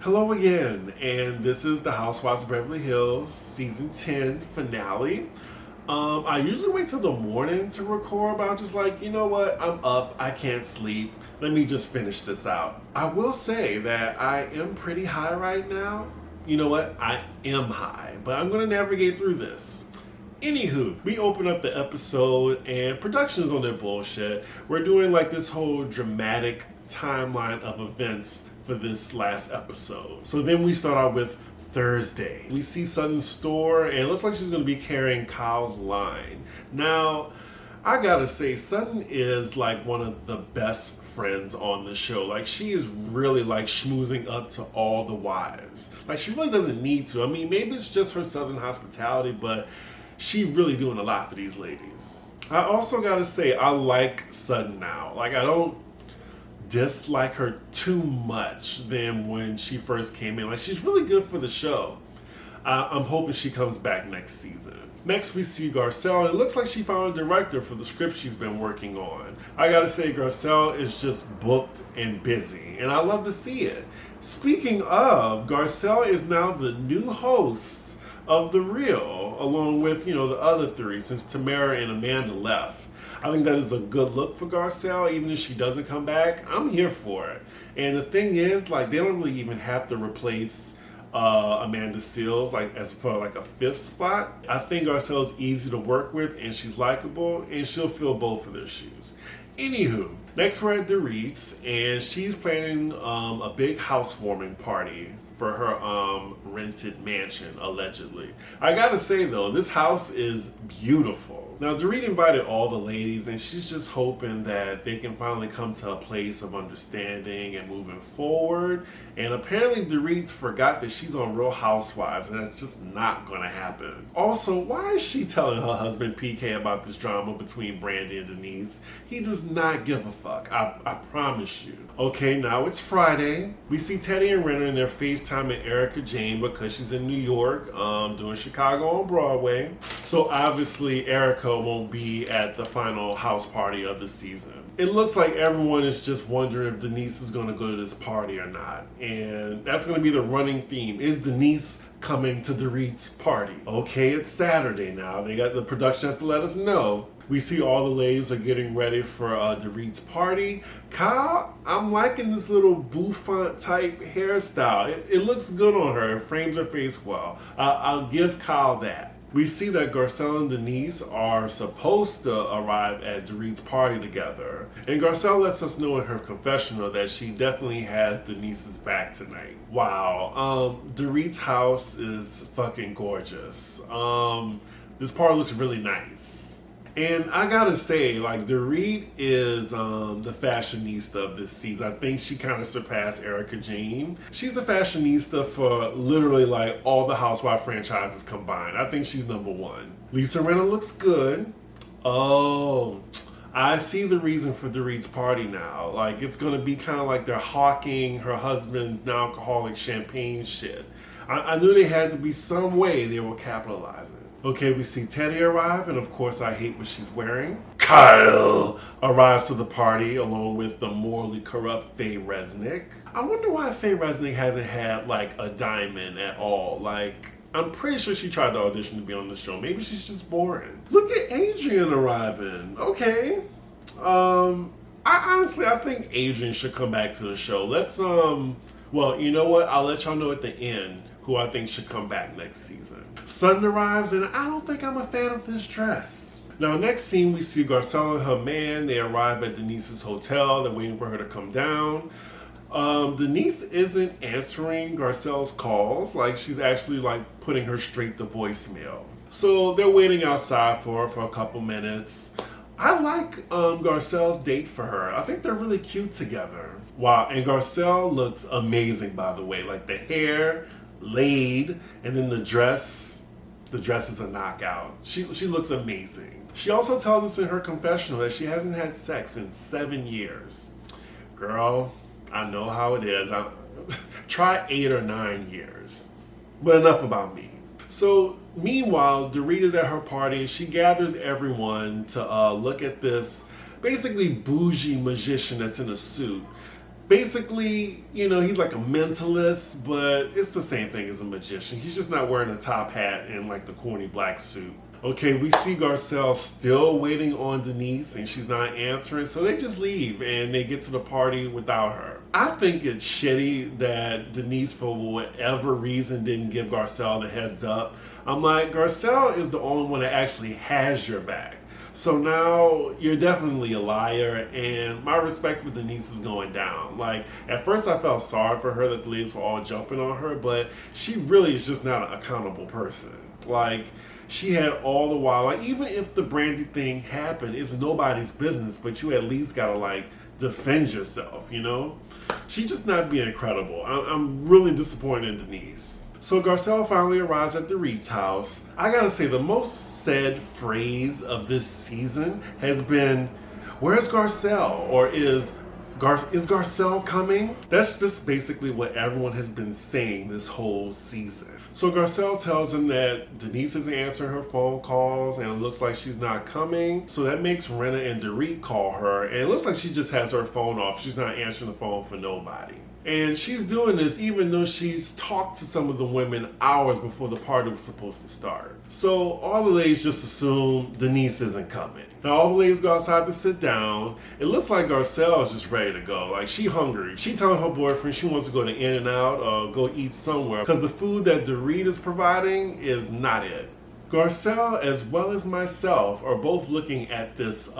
Hello again, and this is the Housewives of Beverly Hills season 10 finale. I usually wait till the morning to record, but I'm just like, you know what? I'm up, I can't sleep. Let me just finish this out. I will say that I am pretty high right now. You know what? I am high, but I'm gonna navigate through this. Anywho, we open up the episode and production's on their bullshit. We're doing like this whole dramatic timeline of events for this last episode. So then we start out with Thursday. We see Sutton's store and it looks like she's gonna be carrying Kyle's line. Now, I gotta say, Sutton is like one of the best friends on the show. Like, she is really like schmoozing up to all the wives. Like, she really doesn't need to. I mean, maybe it's just her Southern hospitality, but she really doing a lot for these ladies. I also gotta say, I like Sutton now. Like, I don't dislike her too much than when she first came in. Like, she's really good for the show. I'm hoping she comes back next season. Next we see Garcelle, and it looks like she found a director for the script she's been working on. I gotta say, Garcelle is just booked and busy, and I love to see it. Speaking of, Garcelle is now the new host of The Real, along with, the other three, since Tamara and Amanda left. I think that is a good look for Garcelle. Even if she doesn't come back, I'm here for it. And the thing is, like, they don't really even have to replace Amanda Seales as for like a fifth spot. I think Garcelle's easy to work with, and she's likable, and she'll fill both of their shoes. Anywho, next we're at Dorit's, and she's planning a big housewarming party for her rented mansion, allegedly. I gotta say though, this house is beautiful. Now, Dorit invited all the ladies, and she's just hoping that they can finally come to a place of understanding and moving forward. And apparently Dorit forgot that she's on Real Housewives, and that's just not gonna happen. Also, why is she telling her husband PK about this drama between Brandy and Denise? He does not give a fuck, I promise you. Okay, now it's Friday. We see Teddy and Renner in their FaceTime and Erica Jane because she's in New York doing Chicago on Broadway. So obviously Erica won't be at the final house party of the season. It looks like everyone is just wondering if Denise is going to go to this party or not. And that's going to be the running theme. Is Denise coming to Dorit's party? Okay, it's Saturday now. The production has to let us know. We see all the ladies are getting ready for Dorit's party. Kyle, I'm liking this little bouffant type hairstyle. It looks good on her. It frames her face well. I'll give Kyle that. We see that Garcelle and Denise are supposed to arrive at Dorit's party together. And Garcelle lets us know in her confessional that she definitely has Denise's back tonight. Wow. Dorit's house is fucking gorgeous. This party looks really nice. And I gotta say, like, Dorit is the fashionista of this season. I think she kind of surpassed Erica Jane. She's the fashionista for literally like all the Housewife franchises combined. I think she's number one. Lisa Rinna looks good. Oh, I see the reason for Dorit's party now. Like, it's gonna be kind of like they're hawking her husband's non-alcoholic champagne shit. I knew there had to be some way they were capitalizing. Okay, we see Teddy arrive, and of course I hate what she's wearing. Kyle arrives to the party along with the morally corrupt Faye Resnick. I wonder why Faye Resnick hasn't had like a diamond at all. Like, I'm pretty sure she tried to audition to be on the show. Maybe she's just boring. Look at Adrian arriving. Okay. I think Adrian should come back to the show. Let's well, you know what? I'll let y'all know at the end who I think should come back next season. Sutton arrives, and I don't think I'm a fan of this dress. Now, next scene, we see Garcelle and her man. They arrive at Denise's hotel. They're waiting for her to come down. Denise isn't answering Garcelle's calls. Like, she's actually like putting her straight to voicemail. So they're waiting outside for her for a couple minutes. I like Garcelle's date for her. I think they're really cute together. Wow, and Garcelle looks amazing, by the way. Like, the hair laid, and then the dress is a knockout. She looks amazing. She also tells us in her confessional that she hasn't had sex in 7 years. Girl, I know how it is. Try 8 or 9 years. But enough about me. So meanwhile, Dorit is at her party, and she gathers everyone to look at this basically bougie magician that's in a suit. Basically, he's like a mentalist, but it's the same thing as a magician. He's just not wearing a top hat and like the corny black suit. Okay, we see Garcelle still waiting on Denise and she's not answering, so they just leave and they get to the party without her. I think it's shitty that Denise, for whatever reason, didn't give Garcelle the heads up. I'm like, Garcelle is the only one that actually has your back. So now you're definitely a liar, and my respect for Denise is going down. Like, at first I felt sorry for her that the ladies were all jumping on her, but she really is just not an accountable person. Like, she had all the while, like, even if the Brandy thing happened, it's nobody's business, but you at least gotta, like, defend yourself, She's just not being credible. I'm really disappointed in Denise. So Garcelle finally arrives at the Reed's house. I gotta say, the most said phrase of this season has been, "Where's Garcelle?" Or is Garcelle coming? That's just basically what everyone has been saying this whole season. So Garcelle tells him that Denise isn't answering her phone calls and it looks like she's not coming. So that makes Rinna and Dorit call her, and it looks like she just has her phone off. She's not answering the phone for nobody. And she's doing this even though she's talked to some of the women hours before the party was supposed to start. So all the ladies just assume Denise isn't coming. Now all the ladies go outside to sit down. It looks like Garcelle is just ready to go. Like, she hungry. She telling her boyfriend she wants to go to In-N-Out or go eat somewhere because the food that Dorit is providing is not it. Garcelle, as well as myself, are both looking at this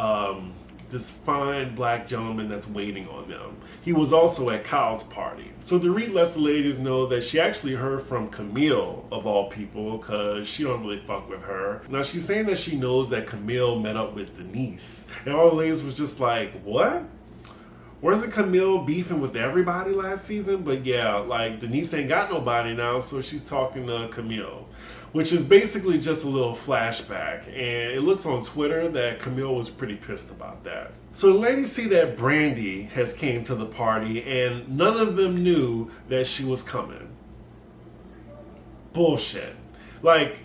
fine black gentleman that's waiting on them. He was also at Kyle's party. So Dorit lets the ladies know that she actually heard from Camille, of all people, because she don't really fuck with her. Now she's saying that she knows that Camille met up with Denise. And all the ladies was just like, what? Wasn't Camille beefing with everybody last season? But yeah, like, Denise ain't got nobody now, so she's talking to Camille. Which is basically just a little flashback. And it looks on Twitter that Camille was pretty pissed about that. So the ladies see that Brandy has came to the party and none of them knew that she was coming. Bullshit. Like,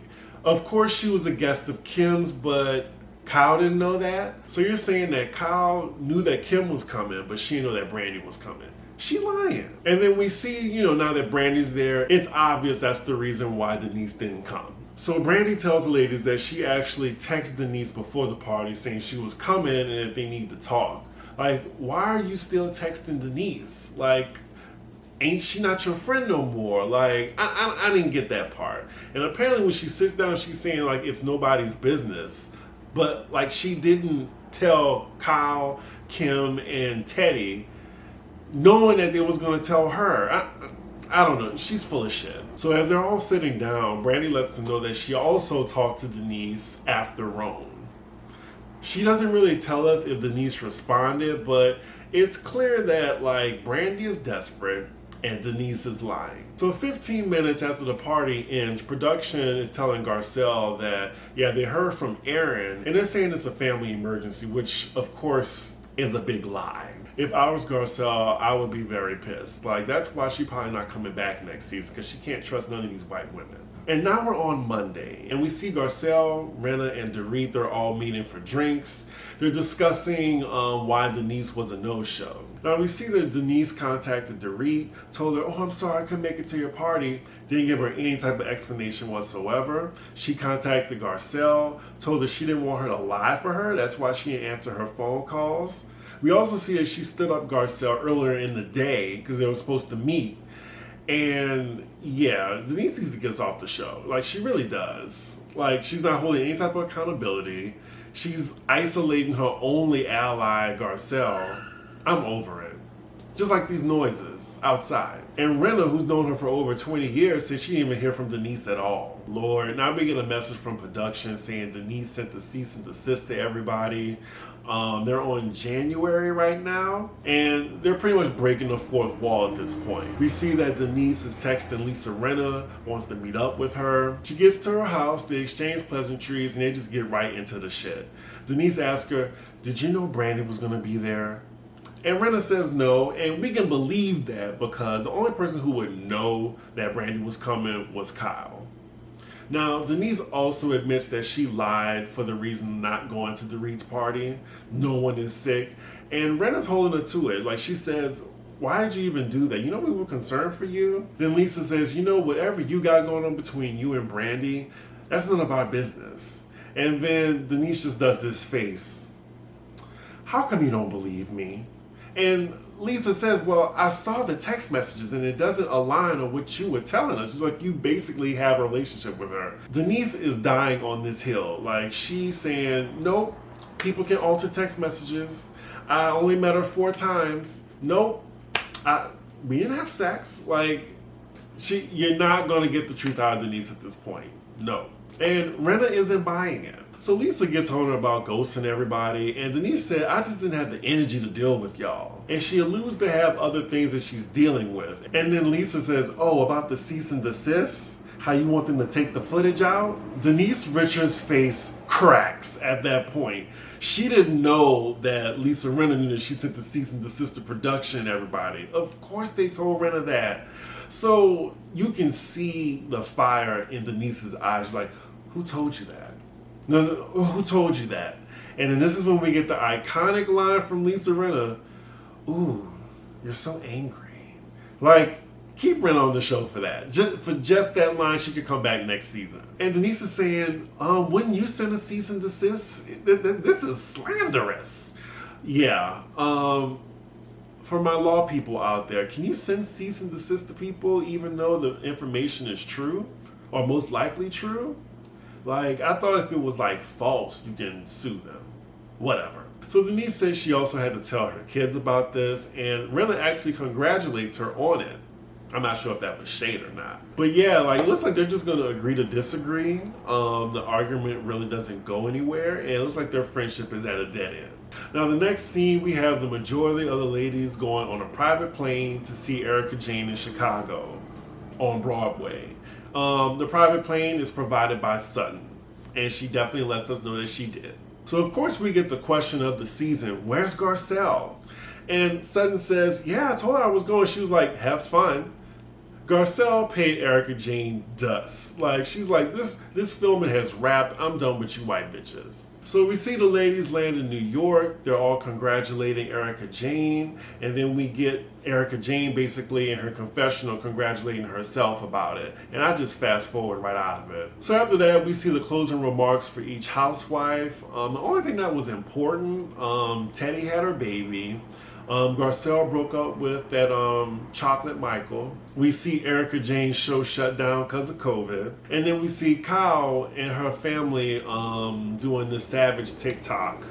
of course she was a guest of Kim's, but Kyle didn't know that? So you're saying that Kyle knew that Kim was coming, but she didn't know that Brandy was coming. She lying. And then we see, now that Brandy's there, it's obvious that's the reason why Denise didn't come. So Brandy tells the ladies that she actually texted Denise before the party saying she was coming and that they need to talk. Like, why are you still texting Denise? Like, ain't she not your friend no more? Like, I didn't get that part. And apparently when she sits down, she's saying, like, it's nobody's business. But, like, she didn't tell Kyle, Kim, and Teddy, knowing that they was going to tell her. I don't know. She's full of shit. So as they're all sitting down, Brandy lets them know that she also talked to Denise after Rome. She doesn't really tell us if Denise responded, but it's clear that, like, Brandy is desperate and Denise is lying. So 15 minutes after the party ends, production is telling Garcelle that, yeah, they heard from Aaron and they're saying it's a family emergency, which of course is a big lie. If I was Garcelle, I would be very pissed. Like, that's why she's probably not coming back next season, because she can't trust none of these white women. And now we're on Monday, and we see Garcelle, Rinna, and Dorit. They're all meeting for drinks. They're discussing why Denise was a no-show. Now we see that Denise contacted Dorit, told her, oh, I'm sorry I couldn't make it to your party. Didn't give her any type of explanation whatsoever. She contacted Garcelle, told her she didn't want her to lie for her. That's why she didn't answer her phone calls. We also see that she stood up Garcelle earlier in the day because they were supposed to meet. And yeah, Denise needs to get us off the show. Like, she really does. Like, she's not holding any type of accountability. She's isolating her only ally, Garcelle. I'm over it. Just like these noises outside. And Rinna, who's known her for over 20 years, said she didn't even hear from Denise at all. Lord, now we get a message from production saying Denise sent the cease and desist to everybody. They're on January right now, and they're pretty much breaking the fourth wall at this point. We see that Denise is texting Lisa Rinna, wants to meet up with her. She gets to her house, they exchange pleasantries, and they just get right into the shit. Denise asks her, did you know Brandy was gonna be there? And Rinna says no, and we can believe that because the only person who would know that Brandy was coming was Kyle. Now, Denise also admits that she lied for the reason not going to Dorit's party. No one is sick. And Rinna's holding her to it. Like, she says, Why did you even do that? You know we were concerned for you. Then Lisa says, you know, whatever you got going on between you and Brandy, that's none of our business. And then Denise just does this face. How come you don't believe me? And Lisa says, well, I saw the text messages and it doesn't align on what you were telling us. She's like, you basically have a relationship with her. Denise is dying on this hill. Like, she's saying, nope, people can alter text messages. I only met her 4 times. Nope, we didn't have sex. Like, you're not going to get the truth out of Denise at this point. No. And Rinna isn't buying it. So Lisa gets on her about ghosting everybody, and Denise said, I just didn't have the energy to deal with y'all. And she alludes to have other things that she's dealing with. And then Lisa says, oh, about the cease and desist? How you want them to take the footage out? Denise Richards' face cracks at that point. She didn't know that Lisa Rinna knew that she sent the cease and desist to production, everybody. Of course they told Rinna that. So you can see the fire in Denise's eyes. Like, who told you that? No, who told you that? And then this is when we get the iconic line from Lisa Rinna. Ooh, you're so angry. Like, keep Rinna on the show for that. Just that line, she could come back next season. And Denise is saying, wouldn't you send a cease and desist? This is slanderous. Yeah. For my law people out there, can you send cease and desist to people even though the information is true? Or most likely true? Like, I thought if it was like false, you can sue them. Whatever. So Denise says she also had to tell her kids about this, and Rinna actually congratulates her on it. I'm not sure if that was shade or not. But yeah, like, it looks like they're just going to agree to disagree. The argument really doesn't go anywhere, and it looks like their friendship is at a dead end. Now, the next scene, we have the majority of the ladies going on a private plane to see Erika Jayne in Chicago on Broadway. The private plane is provided by Sutton, and she definitely lets us know that she did. So, of course, we get the question of the season, where's Garcelle? And Sutton says, yeah, I told her I was going. She was like, have fun. Garcelle paid Erika Jayne dust. Like, she's like, this filming has wrapped. I'm done with you white bitches. So we see the ladies land in New York. They're all congratulating Erika Jayne. And then we get Erika Jayne basically in her confessional congratulating herself about it. And I just fast forward right out of it. So after that, we see the closing remarks for each housewife. The only thing that was important, Teddy had her baby. Garcelle broke up with that Chocolate Michael. We see Erika Jayne's show shut down because of COVID. And then we see Kyle and her family doing the savage TikTok.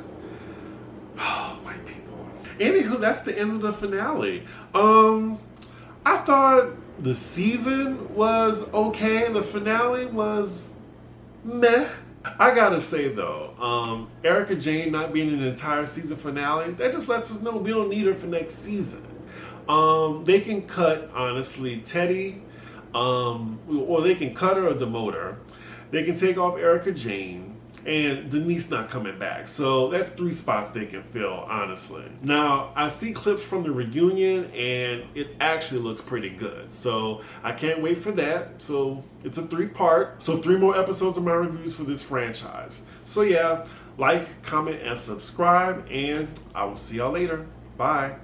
White people. Anywho, that's the end of the finale. I thought the season was okay. The finale was meh. I gotta say though, Erika Jayne not being in an entire season finale, that just lets us know we don't need her for next season. They can cut, honestly, Teddy, or they can cut her or demote her. They can take off Erika Jayne, and Denise not coming back. So that's 3 spots they can fill, honestly. Now, I see clips from the reunion, and it actually looks pretty good. So I can't wait for that. So it's a 3-part. So 3 more episodes of my reviews for this franchise. So yeah, like, comment, and subscribe, and I will see y'all later. Bye.